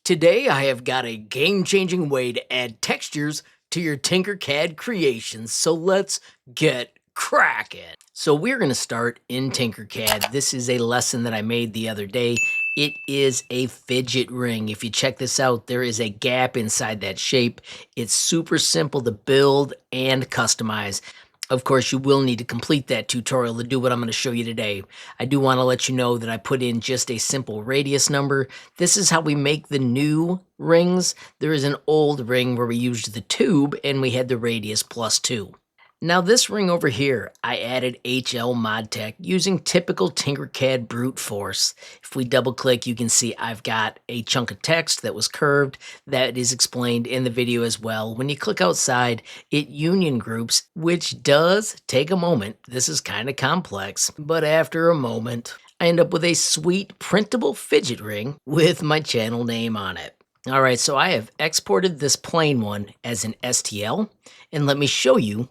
Today I have got a game-changing way to add textures to your Tinkercad Creations, so let's get cracking. So we're going to start in Tinkercad. This is a lesson that I made the other day. It is a fidget ring. If you check this out, there is a gap inside that shape. It's super simple to build and customize. Of course, you will need to complete that tutorial to do what I'm going to show you today. I do want to let you know that I put in just a simple radius number. This is how we make the new rings. There is an old ring where we used the tube and we had the radius +2. Now this ring over here, I added HLModTech using typical Tinkercad brute force. If we double click, you can see I've got a chunk of text that was curved that is explained in the video as well. When you click outside, it union groups, which does take a moment. This is kind of complex, but after a moment, I end up with a sweet printable fidget ring with my channel name on it. All right, so I have exported this plain one as an STL, and let me show you.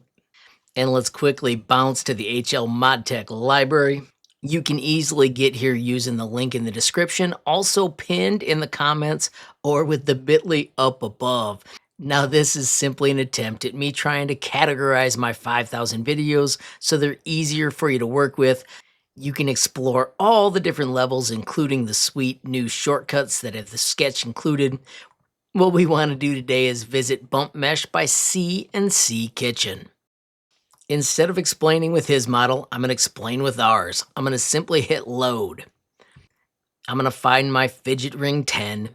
And let's quickly bounce to the HLModTech library. You can easily get here using the link in the description, also pinned in the comments or with the bit.ly up above. Now this is simply an attempt at me trying to categorize my 5,000 videos so they're easier for you to work with. You can explore all the different levels, including the sweet new shortcuts that have the sketch included. What we want to do today is visit bumpmesh by C&C Kitchen. Instead of explaining with his model, I'm going to explain with ours. I'm going to simply hit load. I'm going to find my fidget ring 10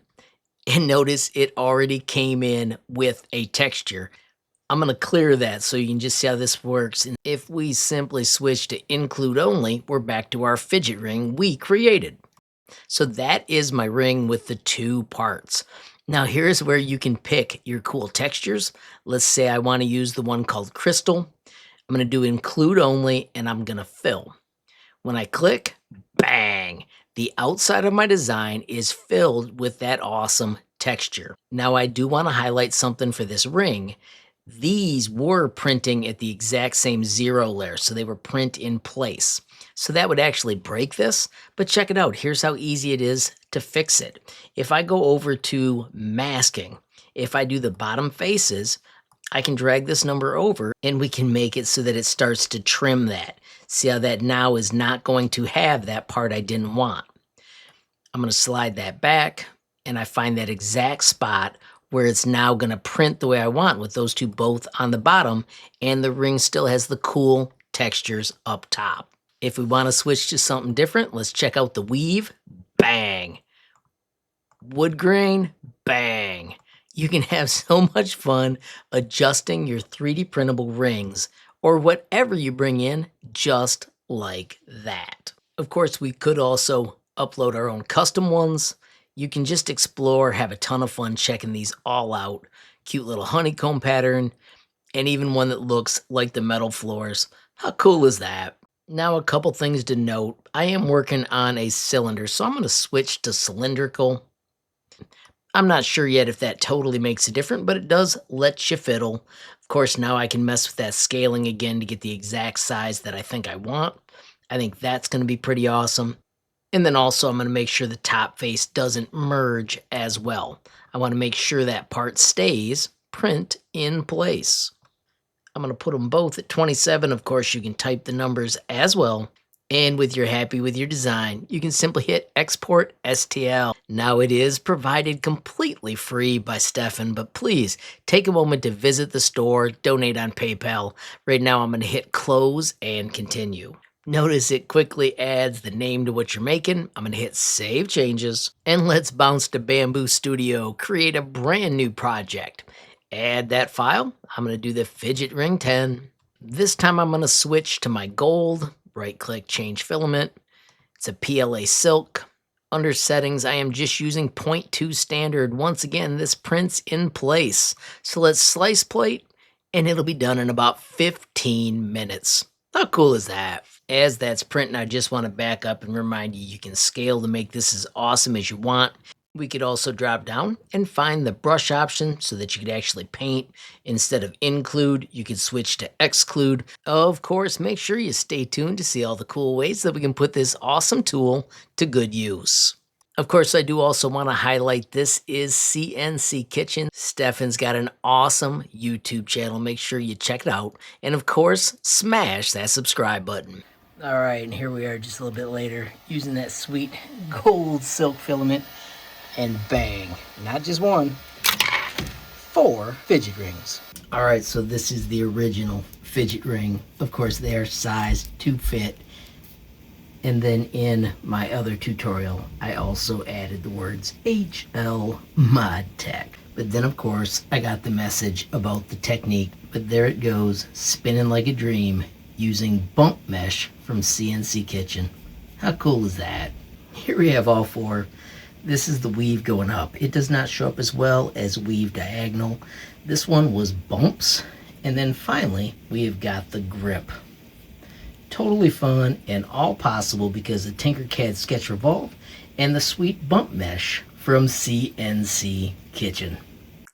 and notice it already came in with a texture. I'm going to clear that so you can just see how this works. And if we simply switch to include only, we're back to our fidget ring we created. So that is my ring with the 2 parts. Now here's where you can pick your cool textures. Let's say I want to use the one called crystal. I'm going to do include only, and I'm going to fill. When I click, bang, the outside of my design is filled with that awesome texture. Now I do want to highlight something for this ring. These were printing at the exact same 0 layer, so they were print in place. So that would actually break this, but check it out. Here's how easy it is to fix it. If I go over to masking, if I do the bottom faces, I can drag this number over and we can make it so that it starts to trim that. See how that now is not going to have that part I didn't want. I'm going to slide that back and I find that exact spot where it's now going to print the way I want with those 2 both on the bottom and the ring still has the cool textures up top. If we want to switch to something different, let's check out the weave. Bang. Wood grain. Bang. You can have so much fun adjusting your 3D printable rings or whatever you bring in just like that. Of course, we could also upload our own custom ones. You can just explore, have a ton of fun checking these all out. Cute little honeycomb pattern and even one that looks like the metal floors. How cool is that? Now a couple things to note. I am working on a cylinder, so I'm going to switch to cylindrical. I'm not sure yet if that totally makes a difference, but it does let you fiddle. Of course, now I can mess with that scaling again to get the exact size that I think I want. I think that's going to be pretty awesome. And then also I'm going to make sure the top face doesn't merge as well. I want to make sure that part stays print in place. I'm going to put them both at 27. Of course, you can type the numbers as well. And when you're happy with your design, you can simply hit Export STL. Now it is provided completely free by Stefan, but please take a moment to visit the store, donate on PayPal. Right now I'm going to hit Close and Continue. Notice it quickly adds the name to what you're making. I'm going to hit Save Changes. And let's bounce to Bamboo Studio, create a brand new project. Add that file. I'm going to do the Fidget Ring 10. This time I'm going to switch to my gold. Right-click, change filament. It's a PLA silk. Under settings, I am just using 0.2 standard. Once again, this prints in place. So let's slice plate, and it'll be done in about 15 minutes. How cool is that? As that's printing, I just want to back up and remind you, you can scale to make this as awesome as you want. We could also drop down and find the brush option so that you could actually paint. Instead of include, you could switch to exclude. Of course, make sure you stay tuned to see all the cool ways that we can put this awesome tool to good use. Of course, I do also want to highlight this is CNC Kitchen. Stefan's got an awesome YouTube channel. Make sure you check it out. And of course, smash that subscribe button. All right, and here we are just a little bit later using that sweet gold silk filament. And bang, not just one, 4 fidget rings. All right, so this is the original fidget ring. Of course, they are sized to fit. And then in my other tutorial, I also added the words HLModTech. But then, of course, I got the message about the technique. But there it goes, spinning like a dream using bump mesh from CNC Kitchen. How cool is that? Here we have all 4. This is the weave going up. It does not show up as well as weave diagonal. This one was bumps. And then finally, we have got the grip. Totally fun and all possible because of Tinkercad Sketch Revolve and the sweet bump mesh from CNC Kitchen.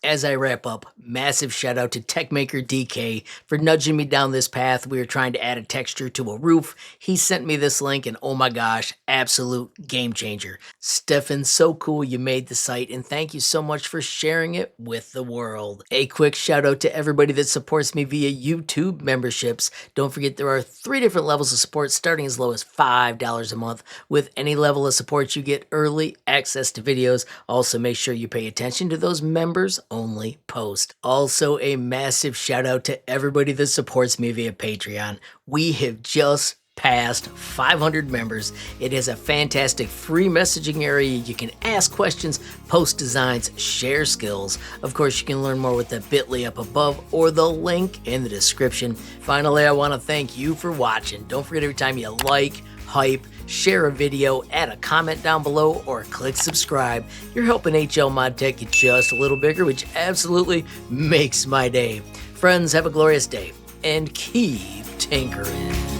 As I wrap up, massive shout out to Techmaker DK for nudging me down this path. We were trying to add a texture to a roof. He sent me this link and oh my gosh, absolute game changer. Stefan, so cool you made the site and thank you so much for sharing it with the world. A quick shout out to everybody that supports me via YouTube memberships. Don't forget there are 3 different levels of support starting as low as $5 a month. With any level of support you get early access to videos. Also make sure you pay attention to those members only post. Also a massive shout out to everybody that supports me via Patreon. We have just passed 500 members. It is a fantastic free messaging area. You can ask questions, post designs, share skills. Of course, you can learn more with the bit.ly up above or the link in the description. Finally, I want to thank you for watching. Don't forget every time you like, hype, share a video, add a comment down below, or click subscribe. You're helping HLModTech get just a little bigger, which absolutely makes my day. Friends, have a glorious day, and keep tinkering.